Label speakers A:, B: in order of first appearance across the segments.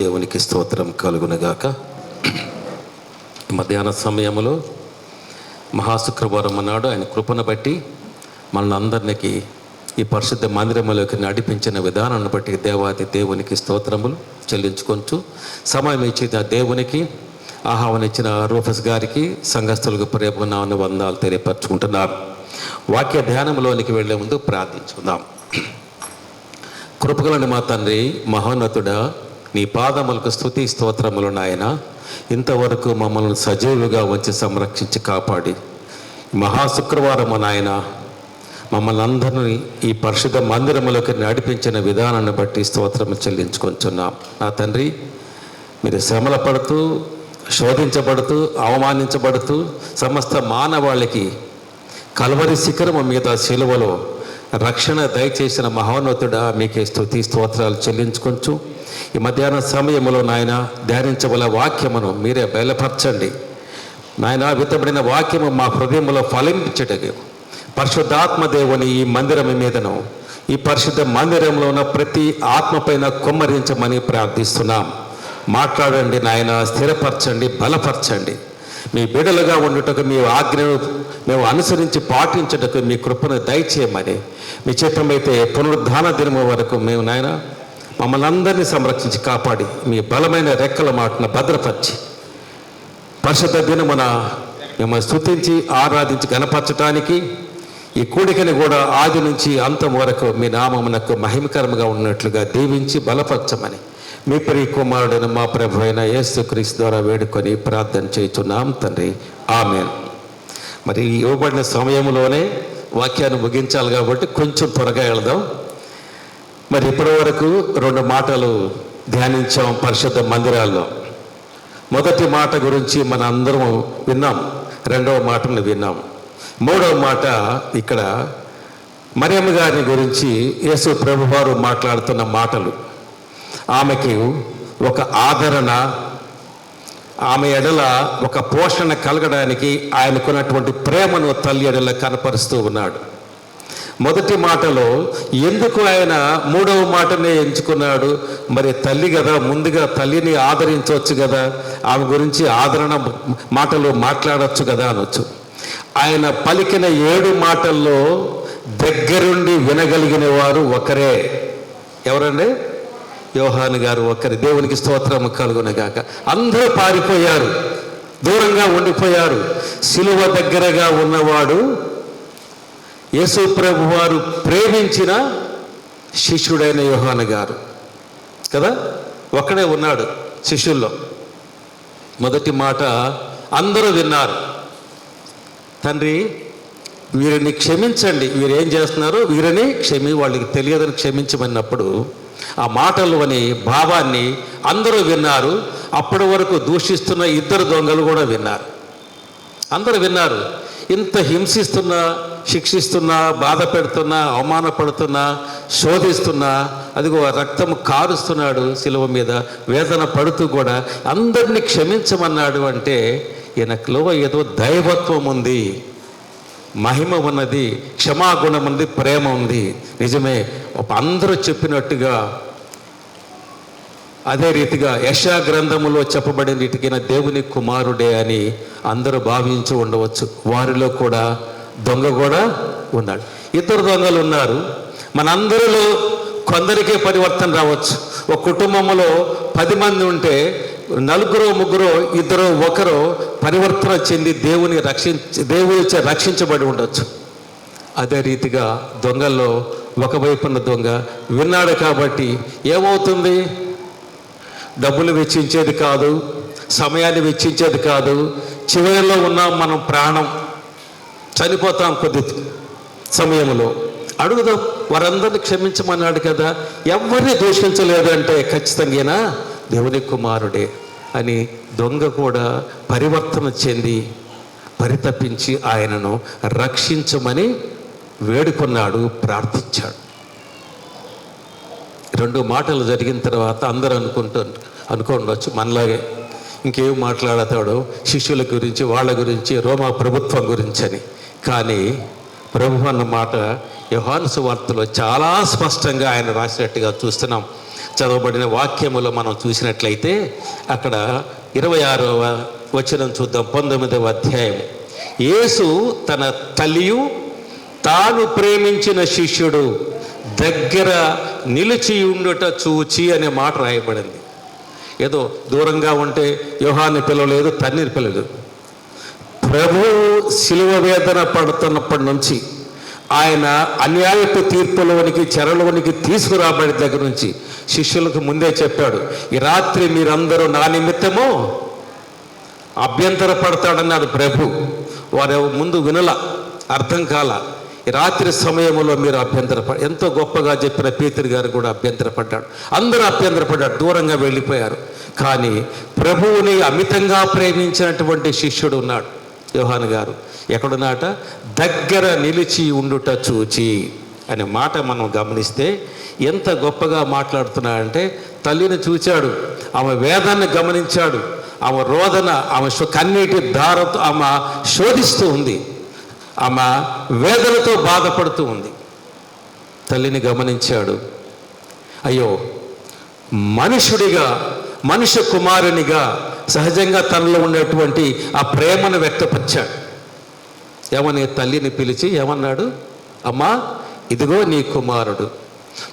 A: దేవునికి స్తోత్రం కలుగునగాక. మధ్యాహ్న సమయంలో మహాశుక్రవారం నాడు ఆయన కృపను బట్టి మనల్ని అందరికీ ఈ పరిశుద్ధ మందిరంలోకి నడిపించిన విధానాన్ని బట్టి దేవాది దేవునికి స్తోత్రములు చెల్లించుకొంచు సమయం ఇచ్చిన దేవునికి ఆహ్వానించిన రూఫస్ గారికి సంఘస్థులకు ప్రేమనామని వందనాలు తెలియపరచుకుంటున్నారు. వాక్య ధ్యానంలోనికి వెళ్లే ముందు ప్రార్థించుకుందాం. కృపగలని మా తండ్రి, మహోన్నతుడా, నీ పాదములకు స్తుతి స్తోత్రములు నాయన. ఇంతవరకు మమ్మల్ని సజీవుగా వచ్చి సంరక్షించి కాపాడి మహాశుక్రవారము నాయన మమ్మల్ని అందరినీ ఈ పరిశుద్ధ మందిరములోకి నడిపించిన విధానాన్ని బట్టి స్తోత్రము చెల్లించుకొంచున్నాం. నా తండ్రి, మీరు శ్రమల పడుతూ, శోధించబడుతూ, అవమానించబడుతూ సమస్త మానవాళికి కల్వరి శిఖరము మీద శిలువలో రక్షణ దయచేసిన మహోన్నతుడా, మీకే స్తుతి స్తోత్రాలు చెల్లించుకొంచు. ఈ మధ్యాహ్న సమయంలో నాయన ధ్యానించగల వాక్యమును మీరే బయలుపరచండి నాయన. విత్తబడిన వాక్యము మా హృదయంలో ఫలించటకు పరిశుద్ధాత్మ దేవుని ఈ మందిరం మీదను, ఈ పరిశుద్ధ మందిరంలో ఉన్న ప్రతి ఆత్మపైన కుమ్మరించమని ప్రార్థిస్తున్నాం. మాట్లాడండి నాయన, స్థిరపరచండి, బలపరచండి. మీ బిడ్డలుగా ఉండుటకు మీ ఆజ్ఞను మేము అనుసరించి పాటించుటకు మీ కృపను దయచేయమని, మీ చిత్తమైతే పునరుద్ధాన దినము వరకు మేము నాయన మమ్మల్ని అందరినీ సంరక్షించి కాపాడి మీ బలమైన రెక్కల మాటను భద్రపరిచి పరిశుద్ధ దినమున మిమ్మల్ని స్తుతించి ఆరాధించి గణపరచటానికి ఈ కూడికని కూడా ఆది నుంచి అంతం వరకు మీ నామమునకు మహిమకరముగా ఉన్నట్లుగా దీవించి బలపరచమని మీ ప్రియ కుమారుడైన మా ప్రభు అయిన యేసుక్రీస్తు ద్వారా వేడుకొని ప్రార్థన చేస్తున్నాం తండ్రి, ఆమేన్. మరి ఇవ్వబడిన సమయంలోనే వాక్యాన్ని ముగించాలి కాబట్టి కొంచెం త్వరగా వెళదాం. మరి ఇప్పటి వరకు 2 మాటలు ధ్యానించాం పరిశుద్ధ మందిరాల్లో. మొదటి మాట గురించి మన అందరం విన్నాం, 2వ మాటను విన్నాం. 3వ మాట ఇక్కడ మరియమ్మ గారి గురించి యేసు ప్రభువారు మాట్లాడుతున్న మాటలు. ఆమెకి ఒక ఆదరణ, ఆమె ఎడల ఒక పోషణ కలగడానికి ఆయనకున్నటువంటి ప్రేమను తల్లి ఎడల కనపరుస్తూ ఉన్నాడు. మొదటి మాటలో ఎందుకు ఆయన 3వ మాటనే ఎంచుకున్నాడు? మరి తల్లి కదా, ముందుగా తల్లిని ఆదరించవచ్చు కదా, ఆమె గురించి ఆదరణ మాటలు మాట్లాడవచ్చు కదా అనొచ్చు. ఆయన పలికిన 7 మాటల్లో దగ్గరుండి వినగలిగిన వారు ఒకరే. ఎవరండి? యోహాను గారు ఒక్కరి. దేవునికి స్తోత్రం కలుగునగాక. అందరూ పారిపోయారు, దూరంగా ఉండిపోయారు. సిలువ దగ్గరగా ఉన్నవాడు యేసు ప్రభు వారు ప్రేమించిన శిష్యుడైన యోహాను గారు కదా, ఒక్కడే ఉన్నాడు శిష్యుల్లో. మొదటి మాట అందరూ విన్నారు. తండ్రి, వీరిని క్షమించండి, వీరేం చేస్తున్నారో వీరిని వాళ్ళకి తెలియదని క్షమించమన్నప్పుడు ఆ మాటలు అని భావాన్ని అందరూ విన్నారు. అప్పటి వరకు దూషిస్తున్న 2 దొంగలు కూడా విన్నారు. అందరూ విన్నారు. ఇంత హింసిస్తున్నా, శిక్షిస్తున్నా, బాధ పెడుతున్నా, అవమానపడుతున్నా, శోధిస్తున్నా, అదిగో రక్తం కారుస్తున్నాడు శిలువ మీద, వేదన పడుతూ కూడా అందరినీ క్షమించమన్నాడు. అంటే ఈయనలో ఏదో దైవత్వం ఉంది, మహిమ ఉన్నది, క్షమాగుణం ఉంది, ప్రేమ ఉంది. నిజమే, అందరూ చెప్పినట్టుగా అదే రీతిగా యెషయా గ్రంథములో చెప్పబడిన రీతికిన దేవుని కుమారుడే అని అందరూ భావించి ఉండవచ్చు. వారిలో కూడా దొంగ కూడా ఉన్నాడు. 2 దొంగలు ఉన్నారు. మనందరిలో కొందరికే పరివర్తన రావచ్చు. ఒక కుటుంబంలో 10 మంది ఉంటే 4, 3, 2, 1 పరివర్తన చెంది దేవునిచే రక్షించబడి ఉండొచ్చు. అదే రీతిగా దొంగల్లో ఒకవైపున్న దొంగ విన్నాడు కాబట్టి ఏమవుతుంది? డబ్బులు వెచ్చించేది కాదు, సమయాన్ని వెచ్చించేది కాదు. చివరిలో ఉన్నాం మనం, ప్రాణం చనిపోతాం కొద్ది సమయంలో. అడుగుదాం, వారందరినీ క్షమించమన్నాడు కదా, ఎవరిని దూషించలేదంటే ఖచ్చితంగా దేవుని కుమారుడే అని దొంగ కూడా పరివర్తన చెంది పరితపించి ఆయనను రక్షించమని వేడుకున్నాడు, ప్రార్థించాడు. 2 మాటలు జరిగిన తర్వాత అందరూ అనుకోండొచ్చు మనలాగే, ఇంకేం మాట్లాడతాడో శిష్యుల గురించి, వాళ్ళ గురించి, రోమా ప్రభుత్వం గురించి అని. కానీ ప్రభు అన్న మాట యోహాను సువార్తలో చాలా స్పష్టంగా ఆయన రాసినట్టుగా చూస్తున్నాం. చదవబడిన వాక్యములో మనం చూసినట్లయితే అక్కడ 26వ వచనం చూద్దాం. 19వ అధ్యాయం. యేసు తన తల్లియు తాను ప్రేమించిన శిష్యుడు దగ్గర నిలిచి ఉండుట చూచి అనే మాట రాయబడింది. ఏదో దూరంగా ఉంటే యోహాన్ని పిలవలేదు, తన్నిని పిలవలేదు. ప్రభు శిలువ వేదన పడుతున్నప్పటి నుంచి, ఆయన అన్యాయపు తీర్పులోనికి చెరలోనికి తీసుకురాబడి దగ్గర నుంచి శిష్యులకు ముందే చెప్పాడు, ఈ రాత్రి మీరందరూ నా నిమిత్తము అభ్యంతర పడతాడన్నాడు ప్రభు. వారు ముందు వినల, అర్థం కాల. ఈ రాత్రి సమయంలో మీరు ఎంతో గొప్పగా చెప్పిన పేతురు గారు కూడా అభ్యంతరపడ్డాడు. అందరూ అభ్యంతరపడ్డాడు, దూరంగా వెళ్ళిపోయారు. కానీ ప్రభువుని అమితంగా ప్రేమించినటువంటి శిష్యుడు ఉన్నాడు, యోహాను గారు. ఎక్కడున్నాట? దగ్గర నిలిచి ఉండుట చూచి అనే మాట మనం గమనిస్తే ఎంత గొప్పగా మాట్లాడుతున్నాడంటే, తల్లిని చూచాడు, ఆమె వేదాన్ని గమనించాడు, ఆమె రోదన, ఆమె కన్నీటి ధారతో ఆమె శోధిస్తూ ఉంది, ఆమె వేదనతో బాధపడుతూ ఉంది. తల్లిని గమనించాడు. అయ్యో, మనుషుడిగా, మనుష్య కుమారునిగా సహజంగా తనలో ఉండేటువంటి ఆ ప్రేమను వ్యక్తపరిచాడు. ఏమని తల్లిని పిలిచి ఏమన్నాడు? అమ్మా, ఇదిగో నీ కుమారుడు.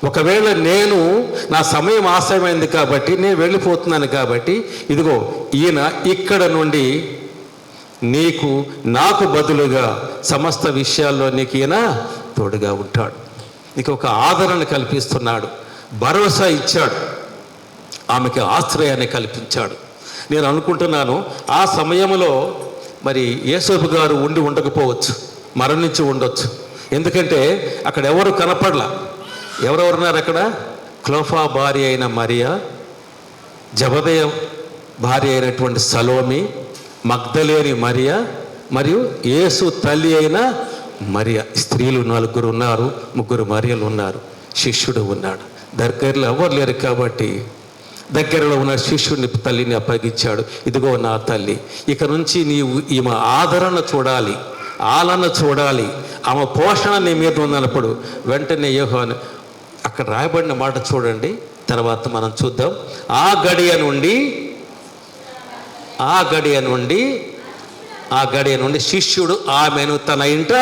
A: ఒకవేళ నేను నా సమయం ఆశయమైంది కాబట్టి నేను వెళ్ళిపోతున్నాను కాబట్టి ఇదిగో ఈయన ఇక్కడ నుండి నీకు నాకు బదులుగా సమస్త విషయాల్లో నీకు ఈయన తోడుగా ఉంటాడు. నీకు ఒక ఆదరణ కల్పిస్తున్నాడు, భరోసా ఇచ్చాడు, ఆమెకి ఆశ్రయాన్ని కల్పించాడు. నేను అనుకుంటున్నాను ఆ సమయంలో మరి యేసోబు గారు ఉండకపోవచ్చు, మరణించి ఉండొచ్చు. ఎందుకంటే అక్కడ ఎవరు కనపడలా. ఎవరెవరున్నారు అక్కడ? క్లోఫా భార్య అయిన మరియా, జబదయ భార్య అయినటువంటి సలోమి, మగ్దలేని మరియా, మరియు యేసు తల్లి అయిన మరియా. స్త్రీలు 4 ఉన్నారు, 3 మరియలు ఉన్నారు, శిష్యుడు ఉన్నాడు. దగ్గరలో ఎవరు లేరు కాబట్టి దగ్గరలో ఉన్న శిష్యుడిని తల్లిని అప్పగించాడు. ఇదిగో నా తల్లి, ఇక నుంచి నీవు ఈమె ఆదరణ చూడాలి, ఆలన చూడాలి, ఆమె పోషణ నీ మీద ఉన్నప్పుడు వెంటనే యోహాను అక్కడ రాయబడిన మాట చూడండి, తర్వాత మనం చూద్దాం. ఆ గడియ నుండి శిష్యుడు ఆమెను తన ఇంట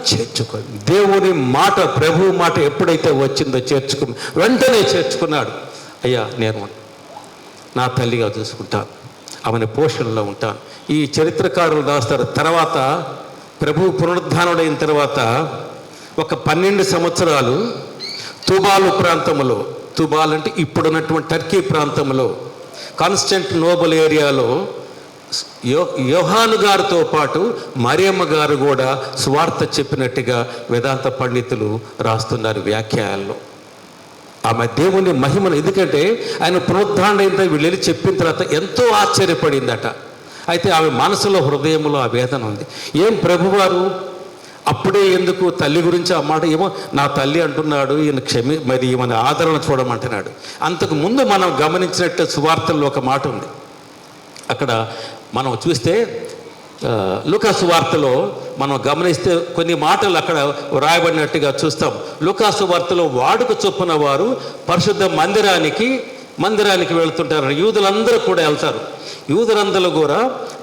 A: చేర్చుకో. దేవుని మాట, ప్రభు మాట ఎప్పుడైతే వచ్చిందో వెంటనే చేర్చుకున్నాడు. అయ్యా, నేను నా తల్లిగా చూసుకుంటాను, ఆమెను పోషణలో ఉంటాను. ఈ చరిత్రకారులు రాస్తారు. తర్వాత ప్రభు పునరుద్ధానుడైన తర్వాత ఒక 12 సంవత్సరాలు తుబాలు ప్రాంతంలో, తుబాల్ అంటే ఇప్పుడున్నటువంటి టర్కీ ప్రాంతంలో, కాన్స్టాంటినోపుల్ ఏరియాలో యోహాను గారితో పాటు మరియమ్మ గారు కూడా సువార్త చెప్పినట్టుగా వేదాంత పండితులు రాస్తున్నారు వ్యాఖ్యానాల్లో. ఆమె దేవుని మహిమను, ఎందుకంటే ఆయన పునరుద్ధారణైన వీళ్ళు చెప్పిన తర్వాత ఎంతో ఆశ్చర్యపడిందట. అయితే ఆమె మనసులో, హృదయంలో ఆ వేదన ఉంది. ఏం ప్రభువారు అప్పుడే ఎందుకు తల్లి గురించి ఆ మాట? ఏమో నా తల్లి అంటున్నాడు, ఈయన మరి ఈమె ఆదరణ చూడమంటున్నాడు. అంతకు ముందు మనం గమనించినట్టు సువార్తల్లో ఒక మాట ఉంది. అక్కడ మనం చూస్తే లూకా సువార్తలో మనం గమనిస్తే కొన్ని మాటలు అక్కడ వ్రాయబడినట్టుగా చూస్తాం. లూకా సువార్తలో వాడుక చొప్పున వారు పరిశుద్ధ మందిరానికి వెళుతుంటారు. యూదులందరూ కూడా వెళ్తారు. యూదులందరూ కూడా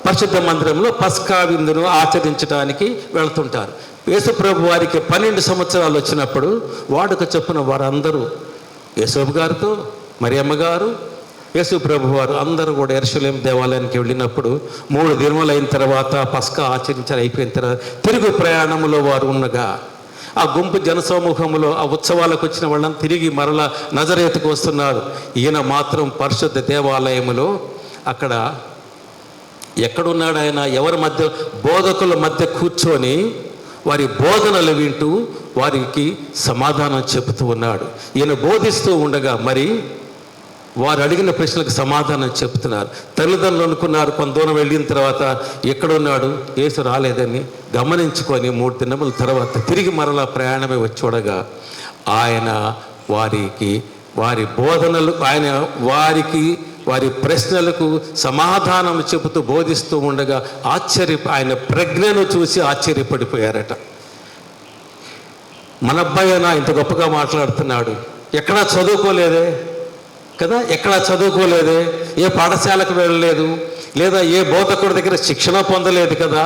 A: పరిశుద్ధ మందిరంలో పస్కా విందును ఆచరించడానికి వెళ్తుంటారు. యేసుప్రభు వారికి 12 సంవత్సరాలు వచ్చినప్పుడు వాడుక చొప్పున వారందరూ యేసోబు గారితో, మరియమ్మ గారు, యేసు ప్రభు వారు అందరూ కూడా యెరూషలేము దేవాలయానికి వెళ్ళినప్పుడు 3 దినములు అయిన తర్వాత పస్కా ఆచరించాలి అయిపోయిన తర్వాత తిరుగు ప్రయాణంలో వారు ఉండగా ఆ గుంపు జనసమూహంలో ఆ ఉత్సవాలకు వచ్చిన వాళ్ళని తిరిగి మరలా నజరేతుకు వస్తున్నారు. ఈయన మాత్రం పరిశుద్ధ దేవాలయంలో అక్కడ ఎక్కడున్నాడు? ఆయన ఎవరి మధ్య? బోధకుల మధ్య కూర్చొని వారి బోధనలు వింటూ వారికి సమాధానం చెబుతూ ఉన్నాడు. ఈయన బోధిస్తూ ఉండగా మరి వారు అడిగిన ప్రశ్నలకు సమాధానం చెప్తున్నారు. తల్లిదండ్రులు అనుకున్నారు కొంత దూరం వెళ్ళిన తర్వాత ఎక్కడున్నాడు, యేసు రాలేదని గమనించుకొని 3 దినముల తర్వాత తిరిగి మరలా ప్రయాణమే వచ్చి చూడగా ఆయన వారి బోధనలు, వారి ప్రశ్నలకు సమాధానం చెబుతూ బోధిస్తూ ఉండగా ఆయన ప్రజ్ఞను చూసి ఆశ్చర్యపడిపోయారట. మన అబ్బాయి అయినా ఇంత గొప్పగా మాట్లాడుతున్నాడు, ఎక్కడా చదువుకోలేదే, కదా, ఎక్కడా చదువుకోలేదే, ఏ పాఠశాలకు వెళ్ళలేదు, లేదా ఏ బోధకుడి దగ్గర శిక్షణ పొందలేదు కదా.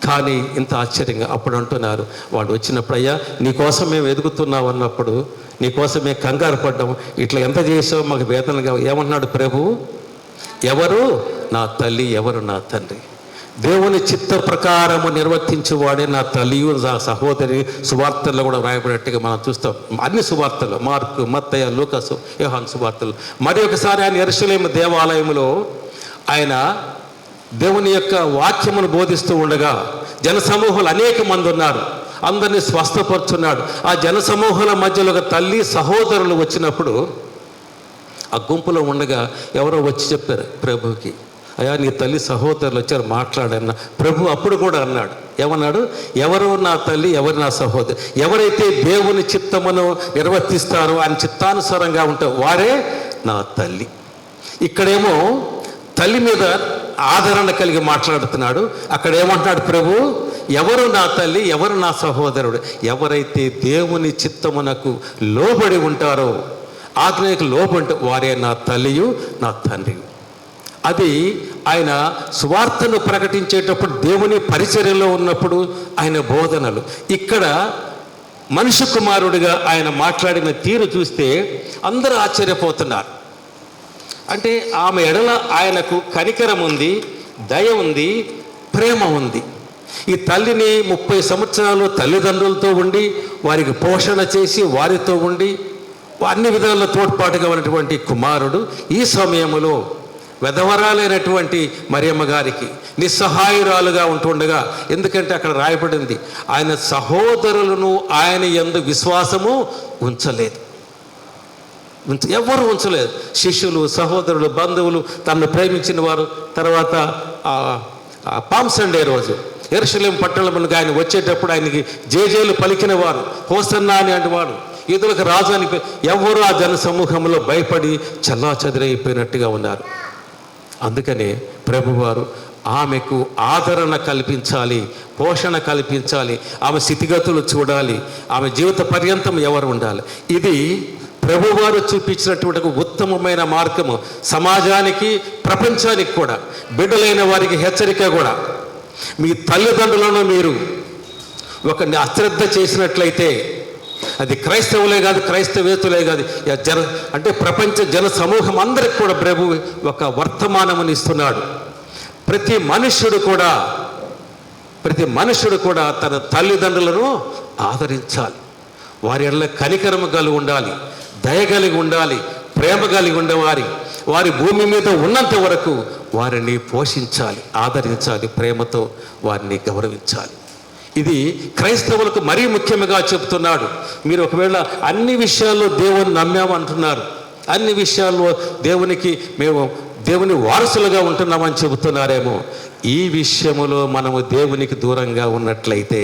A: కానీ ఇంత ఆశ్చర్యంగా అప్పుడు అంటున్నారు, వాడు వచ్చినప్పుడు, అయ్యా నీకోసం మేము ఎదుగుతున్నాం అన్నప్పుడు, నీకోసం మేము కంగారు పడ్డాము, ఇట్లా ఎంత చేసావు, మాకు వేతనగా. ఏమన్నాడు ప్రభు? ఎవరు నా తల్లి, ఎవరు నా తండ్రి? దేవుని చిత్త ప్రకారము నిర్వర్తించేవాడే నా తల్లియు నా సహోదరి. సువార్తల్లో కూడా వ్రాయబడినట్టుగా మనం చూస్తాం. అన్ని సువార్తలు, మార్కు, మత్తయి, లూకాసు, యోహాను సువార్తలు. మరి ఒకసారి ఆయన యెరూషలేము దేవాలయంలో ఆయన దేవుని యొక్క వాక్యమును బోధిస్తూ ఉండగా జనసమూహాలు అనేక మంది ఉన్నారు, అందరినీ స్వస్థపరుచున్నాడు. ఆ జనసమూహాల మధ్యలో ఒక తల్లి సహోదరులు వచ్చినప్పుడు ఆ గుంపులో ఉండగా ఎవరో వచ్చి చెప్పారు ప్రభుకి, అయ్యా నీ తల్లి సహోదరులు వచ్చారు మాట్లాడన్న. ప్రభు అప్పుడు కూడా అన్నాడు, ఏమన్నాడు? ఎవరు నా తల్లి, ఎవరు నా సహోదరు? ఎవరైతే దేవుని చిత్తమును నిర్వర్తిస్తారో, ఆయన చిత్తానుసారంగా ఉంటారో వారే నా తల్లి. ఇక్కడేమో తల్లి మీద ఆదరణ కలిగి మాట్లాడుతున్నాడు. అక్కడ ఏమంటున్నాడు ప్రభు? ఎవరు నా తల్లి, ఎవరు నా సహోదరుడు? ఎవరైతే దేవుని చిత్తమునకు లోబడి ఉంటారో, ఆజ్ఞకు లోబడి వారే నా తల్లియు నా తండ్రియు. అది ఆయన సువార్తను ప్రకటించేటప్పుడు, దేవుని పరిచర్యలో ఉన్నప్పుడు ఆయన బోధనలు. ఇక్కడ మనుష్య కుమారుడిగా ఆయన మాట్లాడిన తీరు చూస్తే అందరూ ఆశ్చర్యపోతున్నారు. అంటే ఆమె ఎడల ఆయనకు కనికరం ఉంది, దయ ఉంది, ప్రేమ ఉంది. ఈ తల్లిని 30 సంవత్సరాలు తల్లిదండ్రులతో ఉండి వారికి పోషణ చేసి వారితో ఉండి అన్ని విధాల్లో తోడ్పాటుగా ఉన్నటువంటి కుమారుడు ఈ సమయంలో వెధవరాలైనటువంటి మరియమ్మ గారికి నిస్సహాయురాలుగా ఉంటుండగా, ఎందుకంటే అక్కడ రాయబడింది ఆయన సహోదరులను ఆయన యందు విశ్వాసము ఉంచలేదు, ఎవరు ఉంచలేదు. శిష్యులు, సహోదరులు, బంధువులు, తనను ప్రేమించిన వారు. తర్వాత పామ్ సండే రోజు యెరూషలేము పట్టణంలో ఆయన వచ్చేటప్పుడు ఆయనకి జేజేలు పలికిన వారు, హోసన్నా అని అంటేవాడు, ఎదురుకు రాజు అని. ఎవరు ఆ జన సమూహంలో భయపడి చల్లాచెదరైపోయినట్టుగా ఉన్నారు. అందుకనే ప్రభువారు ఆమెకు ఆదరణ కల్పించాలి, పోషణ కల్పించాలి, ఆమె స్థితిగతులు చూడాలి, ఆమె జీవిత పర్యంతం ఎవరు ఉండాలి. ఇది ప్రభువారు చూపించినటువంటి ఉత్తమమైన మార్గము. సమాజానికి, ప్రపంచానికి కూడా, బిడ్డలైన వారికి హెచ్చరిక కూడా. మీ తల్లిదండ్రులను మీరు ఒక అశ్రద్ధ చేసినట్లయితే, అది క్రైస్తవులే కాదు, క్రైస్తవేతులే కాదు, అంటే ప్రపంచ జన సమూహం అందరికి కూడా ప్రభు ఒక వర్తమానముని ఇస్తున్నాడు. ప్రతి మనుష్యుడు కూడా తన తల్లిదండ్రులను ఆదరించాలి, వారి ఎడల కనికరము కలిగి ఉండాలి, దయ కలిగి ఉండాలి, ప్రేమ కలిగి ఉండేవారి వారి భూమి మీద ఉన్నంత వరకు వారిని పోషించాలి, ఆదరించాలి, ప్రేమతో వారిని గౌరవించాలి. ఇది క్రైస్తవులకు మరీ ముఖ్యంగా చెప్తున్నాడు. మీరు ఒకవేళ అన్ని విషయాల్లో దేవుని నమ్మామంటున్నారు, అన్ని విషయాల్లో మేము దేవుని వారసులుగా ఉంటున్నామని చెబుతున్నారేమో, ఈ విషయములో మనము దేవునికి దూరంగా ఉన్నట్లయితే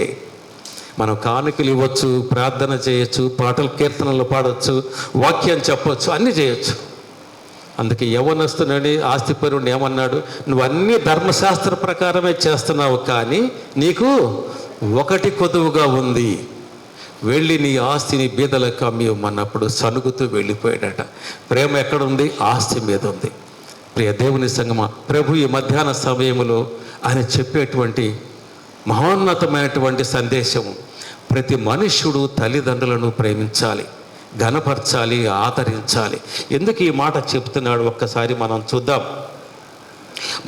A: మనం కానుకలు ఇవ్వచ్చు, ప్రార్థన చేయొచ్చు, పాటలు కీర్తనలు పాడవచ్చు, వాక్యం చెప్పవచ్చు, అన్నీ చేయొచ్చు. అందుకే యవ్వనస్తుని ఆస్తిపరుడిని ఏమన్నాడు? నువ్వు అన్ని ధర్మశాస్త్ర ప్రకారమే చేస్తున్నావు, కానీ నీకు ఒకటి కొదువుగా ఉంది, వెళ్ళి నీ ఆస్తిని బీదలకు అమ్మి ఇవ్వమన్నప్పుడు సనుగుతూ వెళ్ళిపోయాడట. ప్రేమ ఎక్కడుంది? ఆస్తి మీద ఉంది. ప్రియ దేవుని సంగమా, ప్రభు ఈ మధ్యాహ్న సమయంలో ఆయన చెప్పేటువంటి మహోన్నతమైనటువంటి సందేశము, ప్రతి మనుష్యుడు తల్లిదండ్రులను ప్రేమించాలి, ఘనపరచాలి, ఆదరించాలి. ఎందుకు ఈ మాట చెప్తున్నాడు ఒక్కసారి మనం చూద్దాం.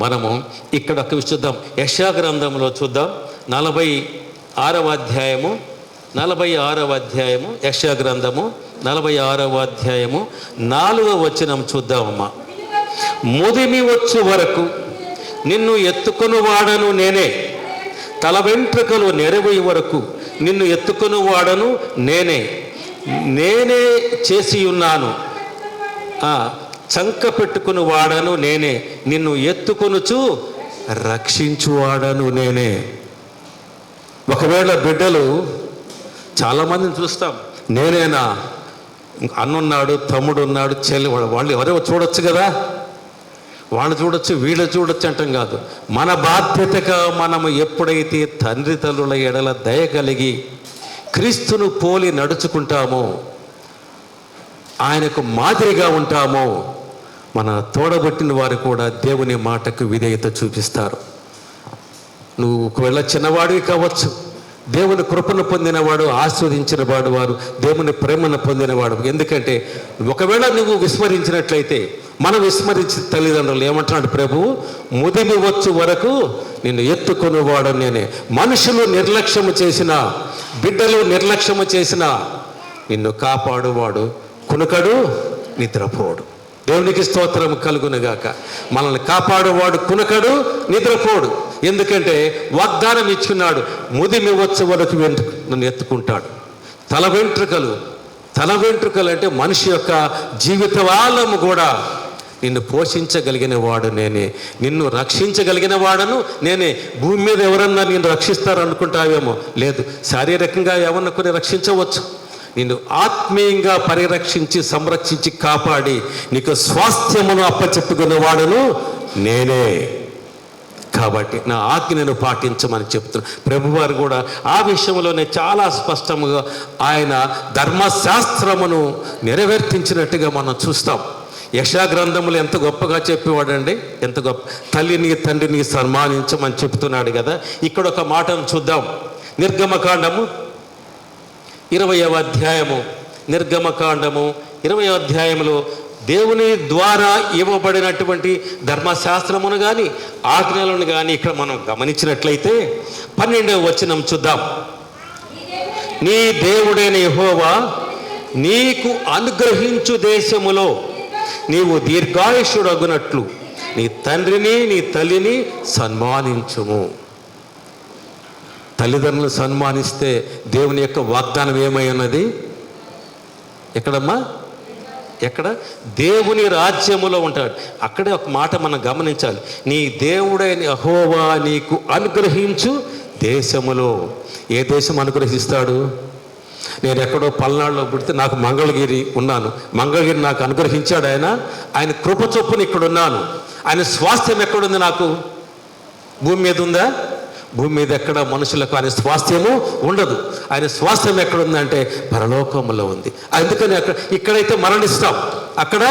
A: మనము ఇక్కడ ఒక చూద్దాం, యెషయా గ్రంథంలో చూద్దాం. 46వ అధ్యాయము యెషయా గ్రంథము 46వ అధ్యాయము 4వ వచనం చూద్దామమ్మా. ముదిమి వచ్చు వరకు నిన్ను ఎత్తుకొని వాడను నేనే, తల వెంట్రుకలు నెరవేయి వరకు నిన్ను ఎత్తుకొని వాడను నేనే చేసి ఉన్నాను, చంక పెట్టుకుని వాడను నేనే, నిన్ను ఎత్తుకొనుచు రక్షించువాడను నేనే. ఒకవేళ బిడ్డలు చాలామందిని చూస్తాం, నేనేనా, అన్నున్నాడు, తమ్ముడు ఉన్నాడు, చెల్లి, వాళ్ళు ఎవరో చూడొచ్చు కదా, వాళ్ళు చూడొచ్చు, వీళ్ళు చూడొచ్చు అంటాం కాదు. మన బాధ్యతగా మనము ఎప్పుడైతే తండ్రి తల్లుల ఎడల దయ కలిగి క్రీస్తును పోలి నడుచుకుంటామో, ఆయనకు మాదిరిగా ఉంటామో మన తోడబుట్టిన వారు కూడా దేవుని మాటకు విధేయత చూపిస్తారు. నువ్వు ఒకవేళ చిన్నవాడివి కావచ్చు, దేవుని కృపను పొందినవాడు, ఆస్వాదించిన వారు దేవుని ప్రేమను పొందినవాడు. ఎందుకంటే ఒకవేళ నువ్వు విస్మరించినట్లయితే, మనం విస్మరించిన తల్లిదండ్రులు ఏమంటున్నాడు ప్రభువు, ముదిమి వచ్చు వరకు నిన్ను ఎత్తుకొనివాడు నేనే. మనుషులు నిర్లక్ష్యము చేసిన, బిడ్డలు నిర్లక్ష్యము చేసిన నిన్ను కాపాడువాడు కునుకడు నిద్రపోడు. దేవునికి స్తోత్రం కలుగునుగాక. మనల్ని కాపాడువాడు కునుకడు నిద్రపోడు. ఎందుకంటే వాగ్దానం ఇచ్చుకున్నాడు, ముదిమి వచ్చే వరకు నన్ను ఎత్తుకుంటాడు. తల వెంట్రుకలు అంటే మనిషి యొక్క జీవితకాలము కూడా నిన్ను పోషించగలిగిన వాడు నేనే, నిన్ను రక్షించగలిగిన వాడను నేనే. భూమి మీద ఎవరన్నా నిన్ను రక్షిస్తారు అనుకుంటావేమో, లేదు. శారీరకంగా ఎవరన్నా కొన్ని రక్షించవచ్చు, నిన్ను ఆత్మీయంగా పరిరక్షించి సంరక్షించి కాపాడి నీకు స్వాస్థ్యమును అప్పచెప్పుకున్న వాడును నేనే. కాబట్టి నా ఆజ్ఞను పాటించమని చెప్తున్నాను. ప్రభువారు కూడా ఆ విషయంలోనే చాలా స్పష్టంగా ఆయన ధర్మశాస్త్రమును నెరవేర్తించినట్టుగా మనం చూస్తాం. యెషయా గ్రంథములు ఎంత గొప్పగా చెప్పేవాడండి, ఎంత గొప్ప. తల్లిని తండ్రిని సన్మానించమని చెప్తున్నాడు కదా. ఇక్కడ ఒక మాటను చూద్దాం. నిర్గమకాండము 20వ అధ్యాయము, నిర్గమకాండము 20వ అధ్యాయంలో దేవుని ద్వారా ఇవ్వబడినటువంటి ధర్మశాస్త్రమును కానీ ఆజ్ఞలను కానీ ఇక్కడ మనం గమనించినట్లయితే 12వ వచనం చూద్దాం. నీ దేవుడైన యెహోవా నీకు అనుగ్రహించు దేశములో నీవు దీర్ఘాయుషుడగునట్లు నీ తండ్రిని నీ తల్లిని సన్మానించుము. తల్లిదండ్రులను సన్మానిస్తే దేవుని యొక్క వాగ్దానం ఏమై ఉన్నది? ఎక్కడమ్మా? ఎక్కడ? దేవుని రాజ్యములో ఉంటాడు. అక్కడే ఒక మాట మనం గమనించాలి. నీ దేవుడైన యెహోవా నీకు అనుగ్రహించు దేశములో. ఏ దేశం అనుగ్రహిస్తాడు? నేను ఎక్కడో పల్నాడులో పుడితే నాకు మంగళగిరి ఉన్నాను, మంగళగిరి నాకు అనుగ్రహించాడు ఆయన. ఆయన కృప చొప్పున ఇక్కడ ఉన్నాను. ఆయన స్వాస్థ్యం ఎక్కడుంది? నాకు భూమి మీద ఉందా? భూమి మీద ఎక్కడ మనుషులకు ఆయన స్వాస్థ్యము ఉండదు. ఆయన స్వాస్థ్యం ఎక్కడుందంటే పరలోకములో ఉంది. అందుకని ఇక్కడైతే మరణిస్తాం, అక్కడ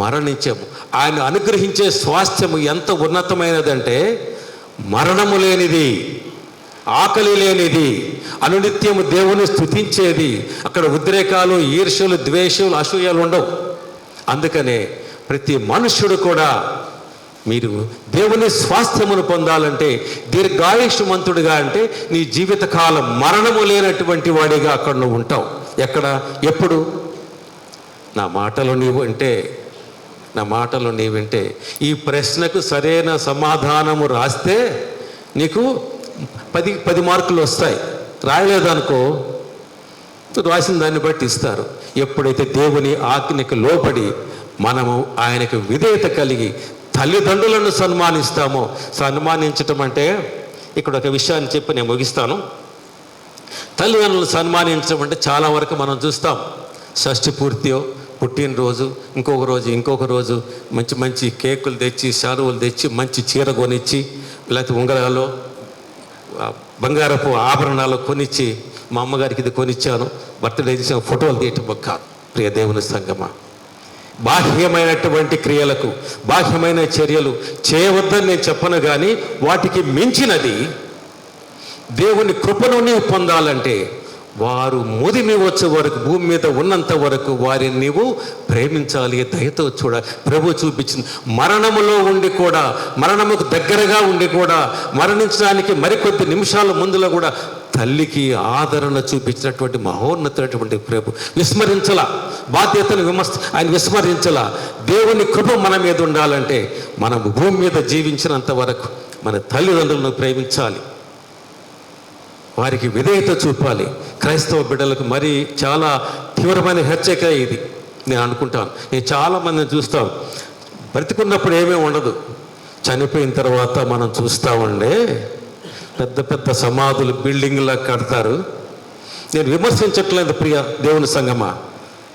A: మరణించాము. ఆయన అనుగ్రహించే స్వాస్థ్యము ఎంత ఉన్నతమైనదంటే మరణము లేనిది, ఆకలి లేనిది, అనునిత్యము దేవుని స్తుతించేది. అక్కడ ఉద్రేకాలు, ఈర్ష్యలు, ద్వేషాలు, అసూయలు ఉండవు. అందుకనే ప్రతి మనుష్యుడు కూడా మీరు దేవుని స్వాస్థ్యమును పొందాలంటే, దీర్ఘాయుష్మంతుడిగా అంటే నీ జీవితకాలం మరణము లేనటువంటి వాడిగా అక్కడ నువ్వు ఉంటావు. ఎక్కడ? ఎప్పుడు? నా మాటలు నీవు వింటే ఈ ప్రశ్నకు సరైన సమాధానము రాస్తే నీకు 10 మార్కులు వస్తాయి. రాయలేదనుకో, రాసిన దాన్ని బట్టి ఇస్తారు. ఎప్పుడైతే దేవుని ఆజ్ఞకు లోబడి మనము ఆయనకు విధేయత కలిగి తల్లిదండ్రులను సన్మానిస్తామో, సన్మానించటం అంటే ఇక్కడ ఒక విషయాన్ని చెప్పి నేను ముగిస్తాను. తల్లిదండ్రులను సన్మానించడం అంటే చాలా వరకు మనం చూస్తాం. షష్ఠి పూర్తియో, పుట్టినరోజు, ఇంకొక రోజు మంచి మంచి కేకులు తెచ్చి, శాలువలు తెచ్చి, మంచి చీర కొనిచ్చి, లేకపోతే ఉంగరాలు, బంగారపు ఆభరణాలు కొనిచ్చి, మా అమ్మగారికి ఇది కొనిచ్చాను, బర్త్డే చేసిన ఫోటోలు తీయటం కాదు. ప్రియ దేవుని సంగమా, బాహ్యమైనటువంటి క్రియలకు, బాహ్యమైన చర్యలు చేయవద్దని నేను చెప్పను, కానీ వాటికి మించినది దేవుని కృపను నీవు పొందాలంటే వారు ముదిమి వచ్చే వరకు, భూమి మీద ఉన్నంత వరకు వారిని నీవు ప్రేమించాలి, దయతో చూడాలి. ప్రభు చూపించింది. మరణములో ఉండి కూడా, మరణముకు దగ్గరగా ఉండి కూడా, మరణించడానికి మరికొద్ది నిమిషాల ముందులో కూడా తల్లికి ఆదరణ చూపించినటువంటి మహోన్నతమైనటువంటి ప్రభు విస్మరించలా, బాధ్యతను ఆయన విస్మరించలా. దేవుని కృప మన మీద ఉండాలంటే మనం భూమి మీద జీవించినంత వరకు మన తల్లిదండ్రులను ప్రేమించాలి, వారికి విధేయత చూపాలి. క్రైస్తవ బిడ్డలకు మరీ చాలా తీవ్రమైన హెచ్చరిక ఇది నేను అనుకుంటాను. నేను చాలామందిని చూస్తాను, బ్రతికున్నప్పుడు ఏమీ ఉండదు, చనిపోయిన తర్వాత మనం చూస్తామండే పెద్ద పెద్ద సమాధులు, బిల్డింగ్లా కడతారు. నేను విమర్శించట్లేదు ప్రియ దేవుని సంగమా,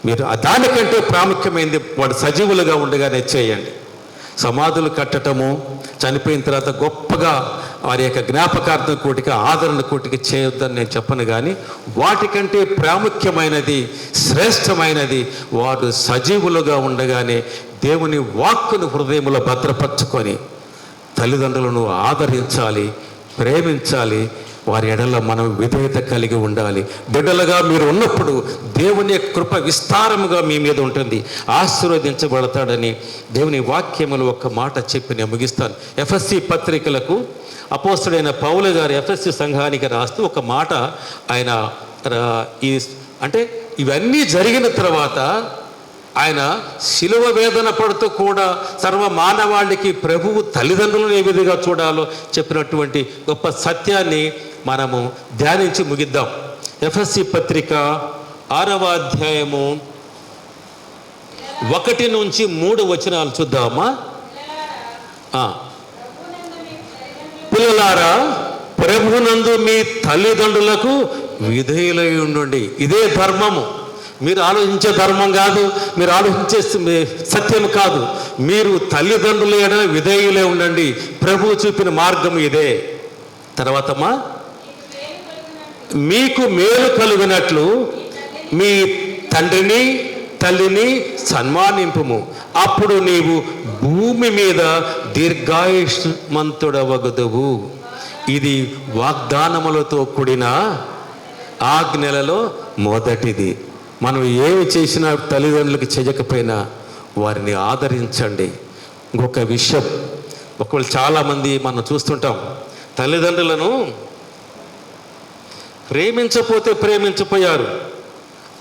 A: మీరు దానికంటే ప్రాముఖ్యమైనది వాడు సజీవులుగా ఉండగానే చేయండి. సమాధులు కట్టటము, చనిపోయిన తర్వాత గొప్పగా వారి యొక్క జ్ఞాపకార్థం కోటికి, ఆదరణ కోటికి చేయొద్దని నేను చెప్పను, కానీ వాటికంటే ప్రాముఖ్యమైనది, శ్రేష్టమైనది వారు సజీవులుగా ఉండగానే దేవుని వాక్కును హృదయంలో భద్రపరచుకొని తల్లిదండ్రులను ఆదరించాలి, ప్రేమించాలి, వారి ఎడల మనం విధేయత కలిగి ఉండాలి. బిడ్డలుగా మీరు ఉన్నప్పుడు దేవుని కృప విస్తారముగా మీ మీద ఉంటుంది, ఆశీర్వదించబడతాడని దేవుని వాక్యములు ఒక మాట చెప్పి నేను ముగిస్తాను. ఎఫ్ఎస్సి పత్రికలకు అపోస్తుడైన పౌలు గారు ఎఫ్ఎస్సి సంఘానికి రాస్తూ ఒక మాట ఆయన అంటే ఇవన్నీ జరిగిన తర్వాత ఆయన శిలువ వేదన పడుతూ కూడా సర్వ మానవాళికి ప్రభువు తల్లిదండ్రులను ఏ విధంగా చూడాలో చెప్పినటువంటి గొప్ప సత్యాన్ని మనము ధ్యానించి ముగిద్దాం. ఎఫ్ఎస్సి పత్రిక 6వ అధ్యాయము 1 నుంచి 3 వచనాలు చూద్దామా. పిల్లలారా, ప్రభునందు మీ తల్లిదండ్రులకు విధేయులై ఉండండి. ఇదే ధర్మము. మీరు ఆలోచించే ధర్మం కాదు, మీరు ఆలోచించే సత్యం కాదు. మీరు తల్లిదండ్రుల ఎడల విధేయులే ఉండండి. ప్రభువు చూపిన మార్గం ఇదే. తర్వాతమ్మా, మీకు మేలు కలుగునట్లు మీ తండ్రిని తల్లిని సన్మానింపుము, అప్పుడు నీవు భూమి మీద దీర్ఘాయుష్మంతుడవగదువు. ఇది వాగ్దానములతో కూడిన ఆజ్ఞలలో మొదటిది. మనం ఏమి చేసినా తల్లిదండ్రులకు చేయకపోయినా వారిని ఆదరించండి. ఇంకొక విషయం, ఒకవేళ చాలామంది మనం చూస్తుంటాం, తల్లిదండ్రులను ప్రేమించకపోతే ప్రేమించిపోయారు,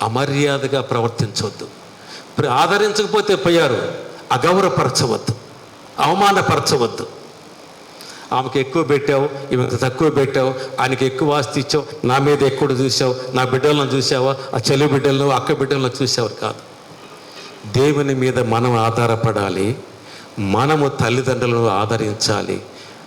A: అమర్యాదగా ప్రవర్తించవద్దు. ఆదరించకపోతే పోయారు, అగౌరవపరచవద్దు, అవమానపరచవద్దు. ఆమెకు ఎక్కువ పెట్టావు, ఈమెకు తక్కువ పెట్టావు, ఆయనకి ఎక్కువ ఆస్తి ఇచ్చావు, నా మీద ఎక్కువ చూసావు, నా బిడ్డలను చూసావా, ఆ చెల్లి బిడ్డలను అక్క బిడ్డలను చూసావు కాదు. దేవుని మీద మనం ఆధారపడాలి, మనము తల్లిదండ్రులను ఆదరించాలి.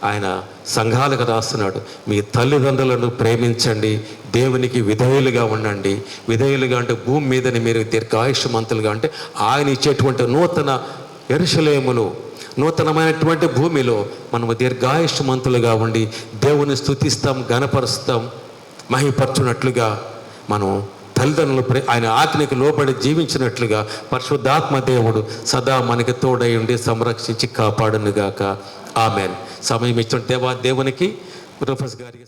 A: ఆయన సంఘాలకు రాస్తున్నాడు, మీ తల్లిదండ్రులను ప్రేమించండి, దేవునికి విధేయులుగా ఉండండి. విధేయులుగా అంటే భూమి మీదని మీరు దీర్ఘాయుష్మంతులుగా, అంటే ఆయన ఇచ్చేటువంటి నూతన యెరూషలేములో, నూతనమైనటువంటి భూమిలో మనము దీర్ఘాయుష్మంతులుగా ఉండి దేవుని స్తుతిస్తాం, ఘనపరుస్తాం, మహిపరచునట్లుగా మనం తల్లిదండ్రులు ఆయన ఆజ్ఞకు లోబడి జీవించినట్లుగా పరిశుద్ధాత్మ దేవుడు సదా మనకి తోడై ఉండి సంరక్షించి కాపాడునుగాక. ఆమెన్. సమయం ఇచ్చిన దేవునికి ప్రొఫెసర్ గారికి